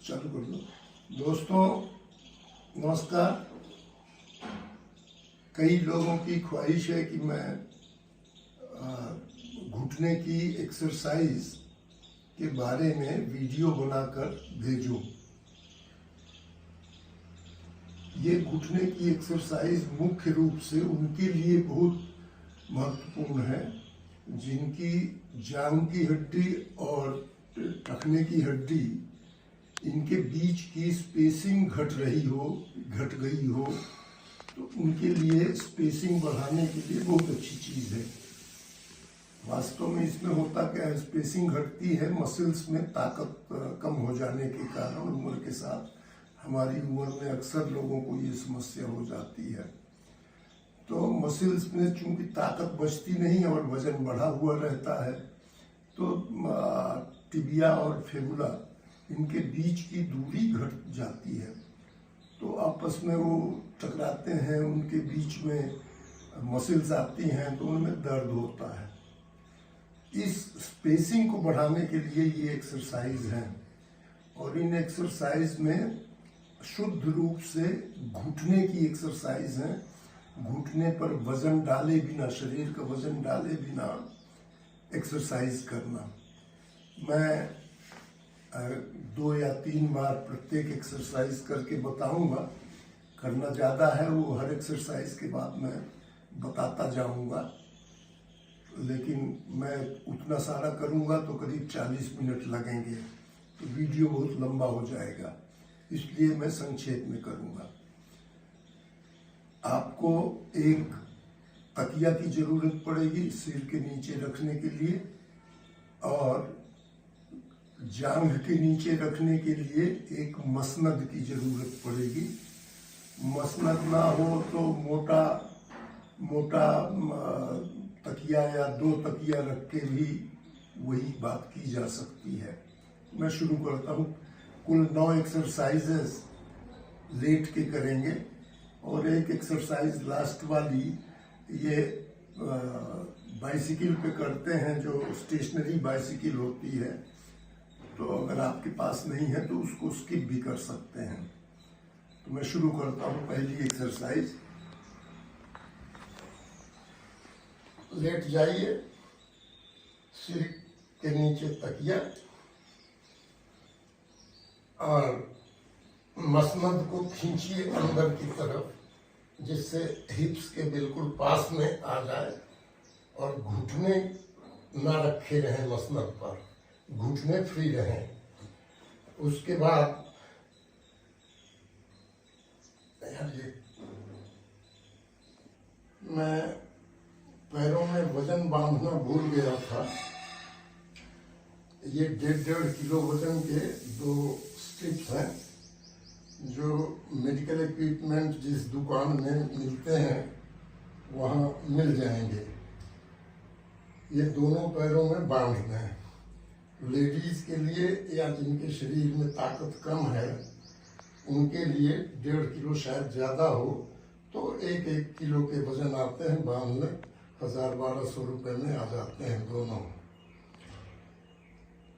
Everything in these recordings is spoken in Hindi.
चालू कर दो। दोस्तों नमस्कार। कई लोगों की ख्वाहिश है कि मैं घुटने की एक्सरसाइज के बारे में वीडियो बनाकर भेजूं। ये घुटने की एक्सरसाइज मुख्य रूप से उनके लिए बहुत महत्वपूर्ण है जिनकी जांघ की हड्डी और टखने की हड्डी इनके बीच की स्पेसिंग घट गई हो, तो उनके लिए स्पेसिंग बढ़ाने के लिए बहुत अच्छी चीज़ है। वास्तव में इसमें होता क्या है, स्पेसिंग घटती है मसल्स में ताकत कम हो जाने के कारण। उम्र के साथ हमारी उम्र में अक्सर लोगों को ये समस्या हो जाती है। तो मसल्स में चूंकि ताकत बचती नहीं और वजन बढ़ा हुआ रहता है, तो टिबिया और फेबुला इनके बीच की दूरी घट जाती है, तो आपस में वो टकराते हैं, उनके बीच में मसल्स आती हैं, तो उनमें दर्द होता है। इस स्पेसिंग को बढ़ाने के लिए ये एक्सरसाइज है, और इन एक्सरसाइज में शुद्ध रूप से घुटने की एक्सरसाइज है। घुटने पर वजन डाले बिना, शरीर का वजन डाले बिना एक्सरसाइज करना। मैं 2 या 3 बार प्रत्येक एक्सरसाइज करके बताऊंगा। करना ज़्यादा है, वो हर एक्सरसाइज के बाद मैं बताता जाऊंगा, लेकिन मैं उतना सारा करूंगा तो करीब 40 मिनट लगेंगे, तो वीडियो बहुत लंबा हो जाएगा, इसलिए मैं संक्षेप में करूंगा। आपको एक तकिया की ज़रूरत पड़ेगी सिर के नीचे रखने के लिए, और जांघ के नीचे रखने के लिए एक मसनद की जरूरत पड़ेगी। मसनद ना हो तो मोटा तकिया या 2 तकिया रख के भी वही बात की जा सकती है। मैं शुरू करता हूँ। कुल 9 एक्सरसाइजेस लेट के करेंगे, और एक एक्सरसाइज लास्ट वाली ये बाइसिकल पे करते हैं, जो स्टेशनरी बाइसिकल होती है। तो अगर आपके पास नहीं है तो उसको स्किप भी कर सकते हैं। तो मैं शुरू करता हूँ। पहली एक्सरसाइज, लेट जाइए, सिर के नीचे तकिया, और मसनद को खींचिए अंदर की तरफ, जिससे हिप्स के बिल्कुल पास में आ जाए, और घुटने ना रखे रहें मसनद पर, घुटने फ्री रहें। उसके बाद मैं पैरों में वजन बांधना भूल गया था। ये 1.5 किलो वजन के 2 स्ट्रिप्स हैं, जो मेडिकल इक्विपमेंट जिस दुकान में मिलते हैं वहाँ मिल जाएंगे। ये दोनों पैरों में बांध दें। लेडीज के लिए या जिनके शरीर में ताकत कम है, उनके लिए 1.5 किलो शायद ज़्यादा हो, तो 1-1 किलो के वजन आते हैं, बांधने 1000-1200 रुपये में आ जाते हैं दोनों।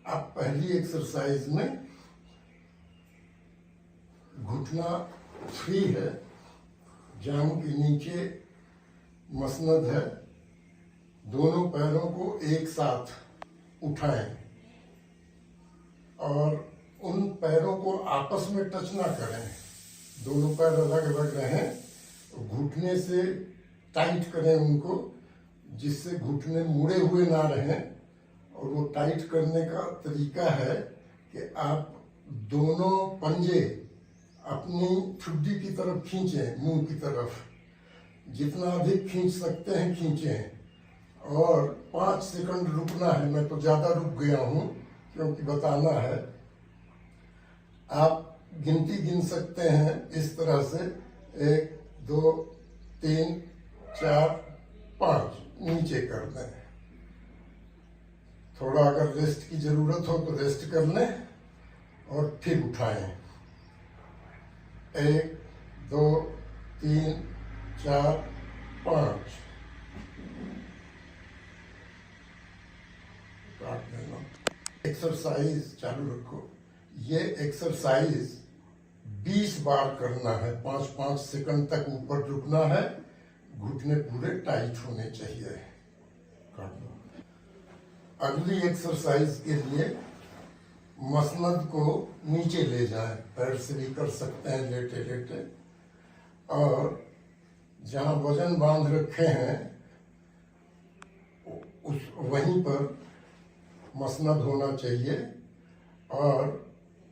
अब पहली एक्सरसाइज में घुटना फ्री है, जांघ के नीचे मसनद है, दोनों पैरों को एक साथ उठाएं, और उन पैरों को आपस में टच ना करें। दोनों पैर अलग अलग रहें, घुटने से टाइट करें उनको, जिससे घुटने मुड़े हुए ना रहें। और वो टाइट करने का तरीका है कि आप दोनों पंजे अपनी ठुड्डी की तरफ खींचें, मुंह की तरफ, जितना अधिक खींच सकते हैं खींचें, और 5 सेकंड रुकना है। मैं तो ज़्यादा रुक गया हूँ क्योंकि बताना है। आप गिनती गिन सकते हैं इस तरह से, 1 2 3 4 5, नीचे कर दें। थोड़ा अगर रेस्ट की जरूरत हो तो रेस्ट कर लें, और फिर उठाएं। 1 2 3 4 5, काट देना। एक्सरसाइज चालू रखो। ये एक्सरसाइज 20 बार करना है। 5-5 सेकंड तक ऊपर रुकना है, घुटने पूरे टाइट होने चाहिए। कर दो। अगली एक्सरसाइज के लिए मसनद को नीचे ले जाएं, पैर से भी कर सकते हैं लेटे लेटे, और जहां वजन बांध रखे हैं उस वहीं पर मसनद होना चाहिए और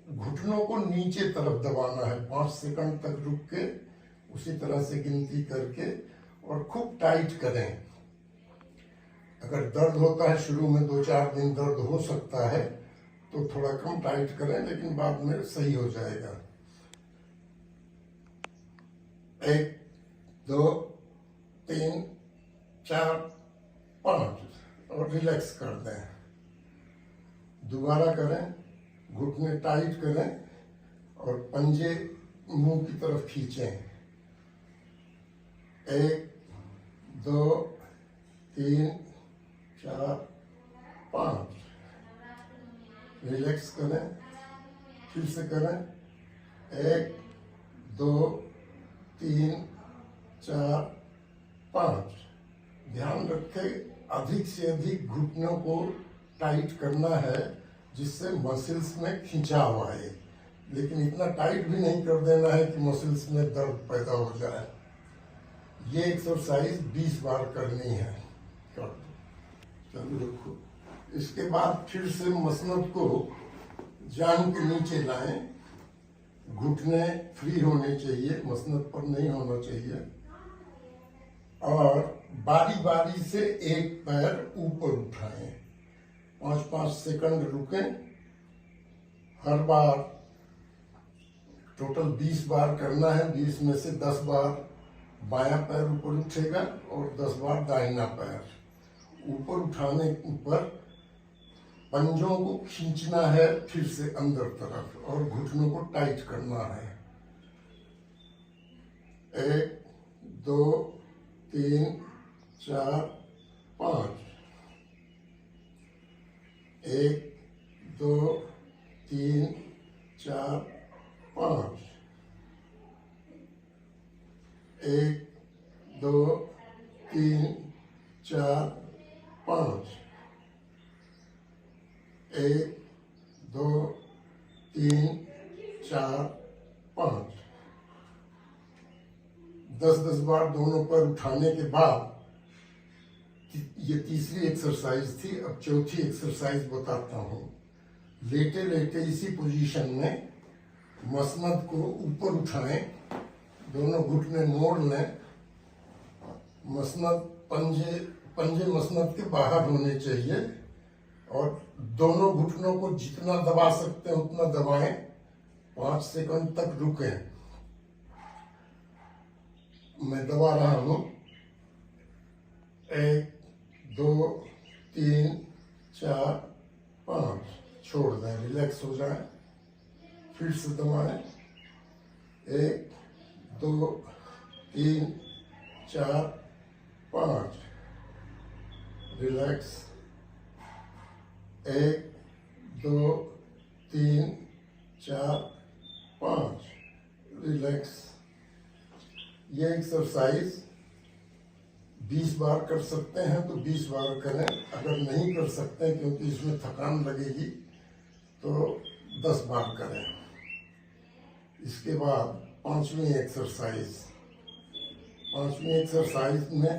घुटनों को नीचे तरफ दबाना है। 5 सेकंड तक रुक के उसी तरह से गिनती करके और खूब टाइट करें। अगर दर्द होता है शुरू में 2-4 दिन दर्द हो सकता है तो थोड़ा कम टाइट करें, लेकिन बाद में सही हो जाएगा। 1 2 3 4 5 और रिलैक्स कर दें। दोबारा करें, घुटने टाइट करें और पंजे मुंह की तरफ खींचें। 1 2 3 4 5 रिलैक्स करें, फिर से करें। 1 2 3 4 5। ध्यान रखें, अधिक से अधिक घुटनों को टाइट करना है जिससे मसल्स में खिंचाव आए, लेकिन इतना टाइट भी नहीं कर देना है कि मसल्स में दर्द पैदा हो जाए। ये एक्सरसाइज 20 बार करनी है। चलो देखो, इसके बाद फिर से मसनद को जांघ के नीचे लाएं। घुटने फ्री होने चाहिए, मसनद पर नहीं होना चाहिए, और बारी बारी से एक पैर ऊपर उठाएं। 5-5 सेकंड रुकें। हर बार टोटल 20 बार करना है। 20 में से 10 बार बायां पैर ऊपर उठेगा और 10 बार दाहिना पैर। ऊपर उठाने पर पंजों को खींचना है फिर से अंदर तरफ और घुटनों को टाइट करना है। 1 2 3 4 5। 1 2 3 4 5। 1 2 3 4 5। 1 2 3 4 5। 10-10 बार दोनों पर उठाने के बाद ये तीसरी एक्सरसाइज थी। अब चौथी एक्सरसाइज बताता हूँ। लेटे लेटे इसी पोजीशन में मसनद को ऊपर उठाएं, दोनों घुटने मोड़ लें। मसनद पंजे मसनद के बाहर होने चाहिए और दोनों घुटनों को जितना दबा सकते हैं उतना दबाएं। 5 सेकंड तक रुकें। मैं दबा रहा हूं। 1 2 3 4 5। छोड़ दें, रिलैक्स हो जाए। फिर से दबाएं। 1 2 3 4 5। रिलैक्स। 1 2 3 4 5। रिलैक्स। ये एक्सरसाइज 20 बार कर सकते हैं तो 20 बार करें। अगर नहीं कर सकते हैं क्योंकि इसमें थकान लगेगी तो 10 बार करें। इसके बाद पांचवी एक्सरसाइज में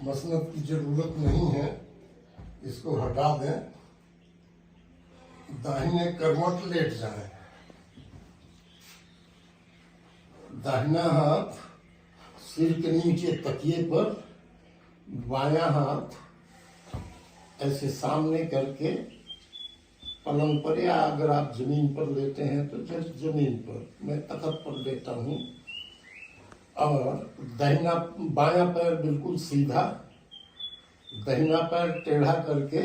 मसनद की जरूरत नहीं है, इसको हटा दें। दाहिने करवट लेट जाएं। दाहिना हाथ सिर के नीचे तकिए पर, बायां हाथ ऐसे सामने करके पलंग पर, या अगर आप जमीन पर लेटे हैं तो जस्ट जमीन पर। मैं तखत पर लेटा हूं और बायां पैर बिल्कुल सीधा, दाहिना पैर टेढ़ा करके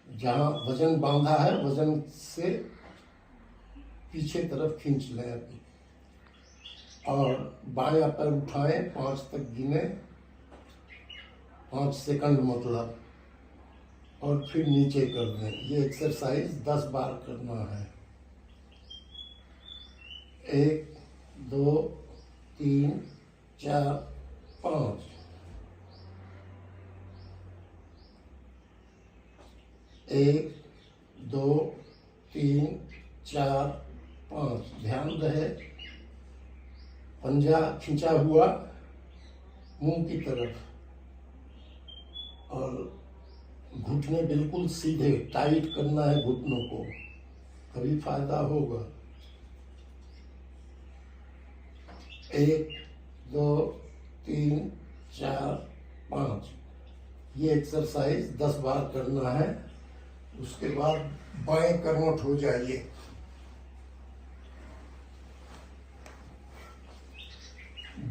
जहां वजन बांधा है वजन से पीछे तरफ खींच लें अभी, और बायां पैर उठाएं। 5 तक गिने, 5 सेकंड मतलब और फिर नीचे कर दें। ये एक्सरसाइज 10 बार करना है। 1 2 3 4 5। 1 2 3 4 5। ध्यान रहे पंजा खींचा हुआ मुंह की तरफ और घुटने बिल्कुल सीधे, टाइट करना है घुटनों को, तभी फायदा होगा। 1 2 3 4 5। ये एक्सरसाइज 10 बार करना है। उसके बाद बाएं कर्मठ हो जाइए।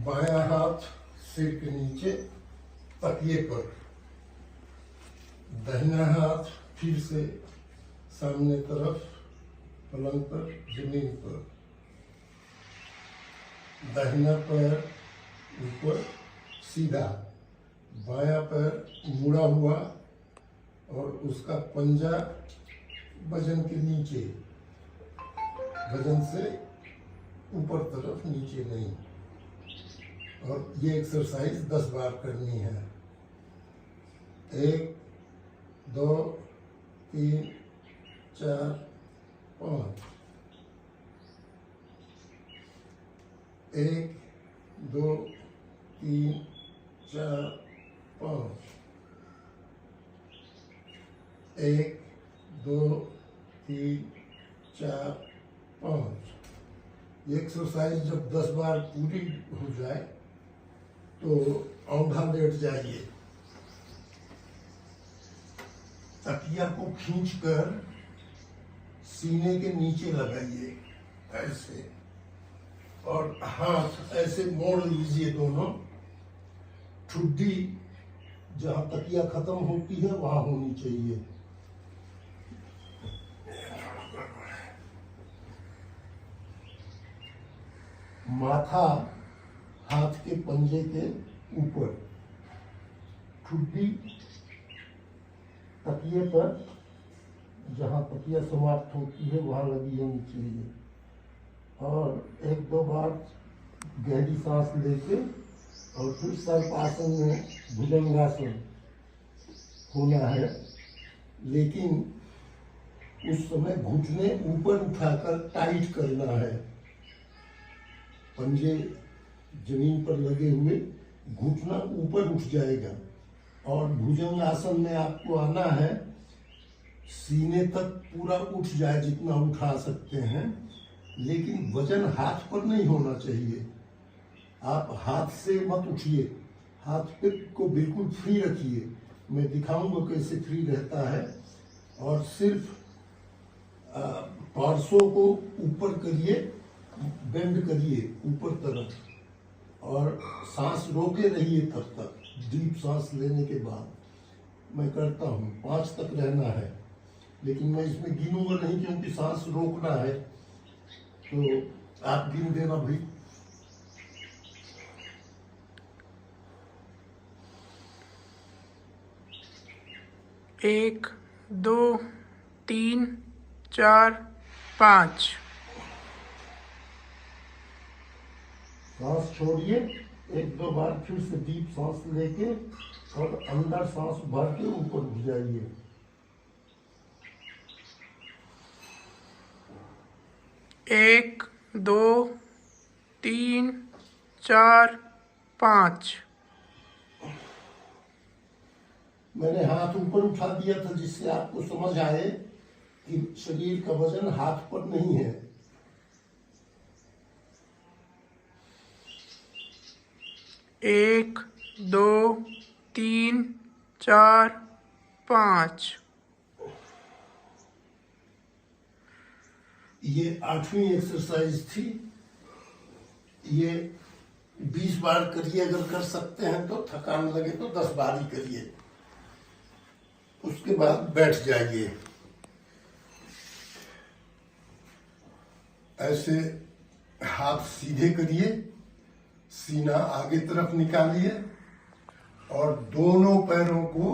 बायां हाथ सिर के नीचे तकिए पर, दाहिना हाथ फिर से सामने तरफ पलंग पर, जमीन पर। दाहिना पैर ऊपर सीधा, बायां पैर मुड़ा हुआ और उसका पंजा वजन के नीचे, वजन से ऊपर तरफ, नीचे नहीं। और ये एक्सरसाइज 10 बार करनी है। 1 2 3 4 5। 1 2 3 4 5। 1 2 3 4 5। ये एक्सरसाइज जब 10 बार पूरी हो जाए तो औंधा लेट जाइए। तकिया को खींचकर सीने के नीचे लगाइए ऐसे, और हाथ ऐसे मोड़ लीजिए दोनों। ठुड्डी जहां तकिया खत्म होती है वहां होनी चाहिए। माथा हाथ के पंजे के ऊपर, ठुड्डी तकिए पर, जहां तकिया समाप्त होती है वहां लगी होनी चाहिए। और 1-2 बार गहरी सांस लेके और फिर सर्पासन में, भुजंगासन होना है। लेकिन उस समय घुटने ऊपर उठाकर टाइट करना है। पंजे जमीन पर लगे हुए, घुटना ऊपर उठ जाएगा। और भुजंगासन में आपको आना है, सीने तक पूरा उठ जाए जितना उठा सकते हैं, लेकिन वजन हाथ पर नहीं होना चाहिए। आप हाथ से मत उठिए, हाथ पे को बिल्कुल फ्री रखिए। मैं दिखाऊंगा कैसे फ्री रहता है। और सिर्फ पार्श्वों को ऊपर करिए, बेंड करिए ऊपर तरफ, और सांस रोके रहिए तब तक, डीप सांस लेने के बाद। मैं करता हूँ, 5 तक रहना है, लेकिन मैं इसमें गिनूंगा नहीं क्योंकि सांस रोकना है। तो आप गिन देना भाई। 1 2 3 4 5। सांस छोड़िए, 1-2 बार फिर से डीप सांस लेके और अंदर सांस भर के ऊपर उठ जाइए। 1 2 3 4 5। मैंने हाथ ऊपर उठा दिया था जिससे आपको समझ आए कि शरीर का वजन हाथ पर नहीं है। एक 2 3 4 5। ये 8वीं एक्सरसाइज थी। ये 20 बार करिए अगर कर सकते हैं तो। थकान लगे तो 10 बार ही करिए, उसके बाद बैठ जाइए। ऐसे हाथ सीधे करिए, सीना आगे तरफ निकालिए और दोनों पैरों को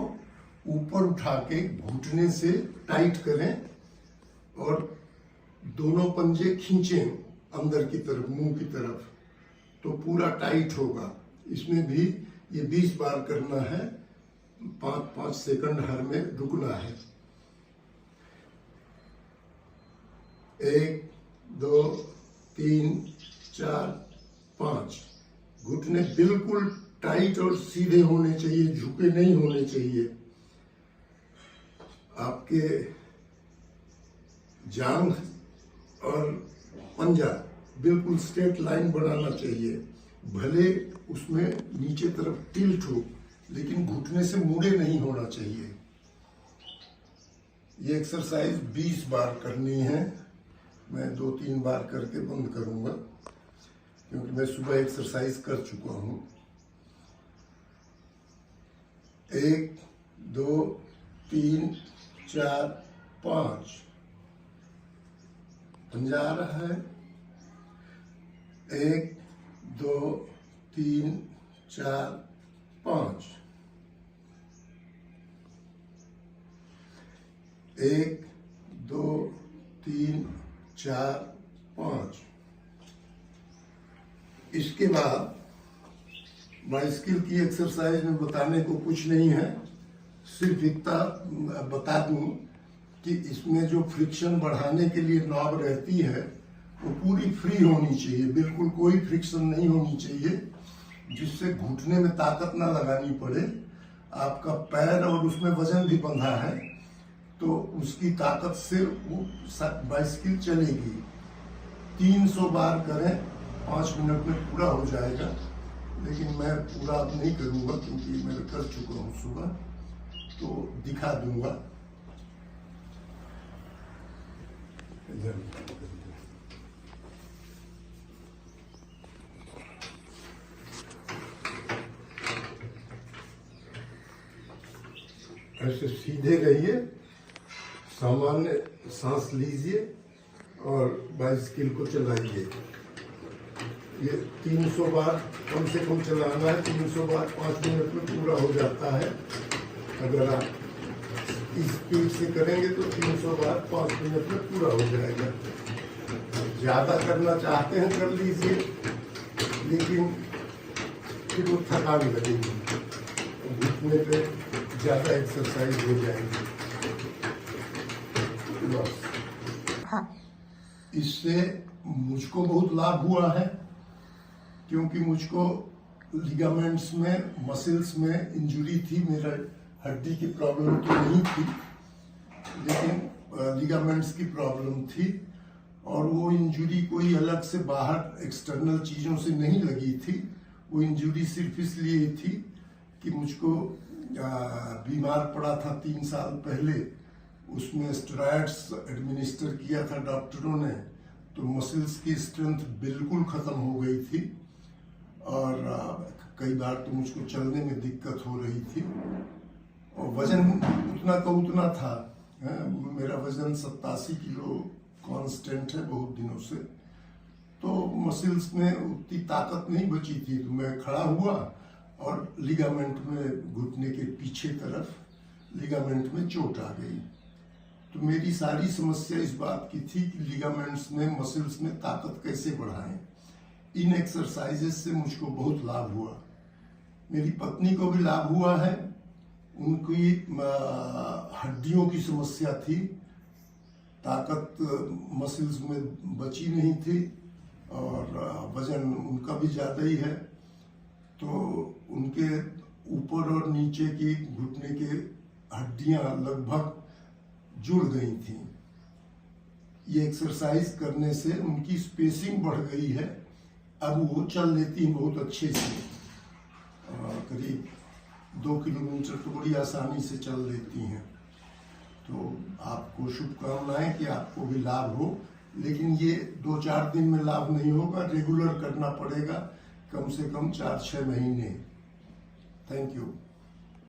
ऊपर उठा के घुटने से टाइट करें और दोनों पंजे खींचें अंदर की तरफ, मुंह की तरफ, तो पूरा टाइट होगा। इसमें भी ये 20 बार करना है, 5-5 सेकंड हर में रुकना है। 1 2 3 4 5। घुटने बिल्कुल टाइट और सीधे होने चाहिए, झुके नहीं होने चाहिए। आपके जांघ और पंजा बिल्कुल स्ट्रेट लाइन बनाना चाहिए। भले उसमें नीचे तरफ टिल्ट हो, लेकिन घुटने से मुड़े नहीं होना चाहिए। ये एक्सरसाइज 20 बार करनी है। मैं 2-3 बार करके बंद करूंगा, क्योंकि मैं सुबह एक्सरसाइज कर चुका हूं। 1 2 3 4 5। पंजा आ रहा है। 1 2 3 4 5। 1 2 3 4 5। इसके बाद बाइसिकल की एक्सरसाइज में बताने को कुछ नहीं है, सिर्फ इतना बता दूं कि इसमें जो फ्रिक्शन बढ़ाने के लिए नॉब रहती है वो पूरी फ्री होनी चाहिए, बिल्कुल कोई फ्रिक्शन नहीं होनी चाहिए, जिससे घुटने में ताकत ना लगानी पड़े। आपका पैर और उसमें वजन भी बंधा है, तो उसकी ताकत से वो बाइसिकल चलेगी। 300 बार करें, 5 मिनट में पूरा हो जाएगा, लेकिन मैं पूरा अब नहीं करूंगा क्योंकि मैं कर चुका हूं सुबह, तो दिखा दूंगा। ऐसे सीधे रहिए, सामान्य सांस लीजिए और बाइसिकल को चलाइए। ये 300 बार कम से कम चलाना है। 300 बार 5 मिनट में पूरा हो जाता है। अगर आप इस स्पीड से करेंगे तो 300 बार 5 मिनट में पूरा हो जाएगा। ज्यादा करना चाहते हैं कर लीजिए, लेकिन फिर वो थकान लगेगी, घुटने पे ज्यादा एक्सरसाइज हो जाएगी। बस इससे मुझको बहुत लाभ हुआ है, क्योंकि मुझको लिगामेंट्स में, मसल्स में इंजरी थी। मेरा हड्डी की प्रॉब्लम तो नहीं थी, लेकिन लिगामेंट्स की प्रॉब्लम थी, और वो इंजरी कोई अलग से बाहर एक्सटर्नल चीजों से नहीं लगी थी। वो इंजरी सिर्फ इसलिए थी कि मुझको बीमार पड़ा था 3 साल पहले, उसमें स्टेरॉइड्स एडमिनिस्टर किया था डॉक्टरों ने, तो मसल्स की स्ट्रेंथ बिल्कुल खत्म हो गई थी, और कई बार तो मुझको चलने में दिक्कत हो रही थी, और वजन उतना का उतना था। मेरा वजन 87 किलो कांस्टेंट है बहुत दिनों से, तो मसल्स में उतनी ताकत नहीं बची थी। तो मैं खड़ा हुआ और लिगामेंट में, घुटने के पीछे तरफ लिगामेंट में चोट आ गई। तो मेरी सारी समस्या इस बात की थी कि लिगामेंट्स में, मसल्स में ताकत कैसे बढ़ाएं। इन एक्सरसाइजेस से मुझको बहुत लाभ हुआ। मेरी पत्नी को भी लाभ हुआ है। उनकी हड्डियों की समस्या थी, ताकत मसल्स में बची नहीं थी, और वजन उनका भी ज्यादा ही है, तो उनके ऊपर और नीचे की घुटने के हड्डियां लगभग जुड़ गई थी। ये एक्सरसाइज करने से उनकी स्पेसिंग बढ़ गई है। अब वो चल लेती हैं बहुत अच्छे से, करीब 2 किलोमीटर तो बड़ी आसानी से चल लेती हैं। तो आपको शुभकामनाएं कि आपको भी लाभ हो, लेकिन ये 2-4 दिन में लाभ नहीं होगा, रेगुलर करना पड़ेगा, कम से कम 4-6 महीने। Thank you.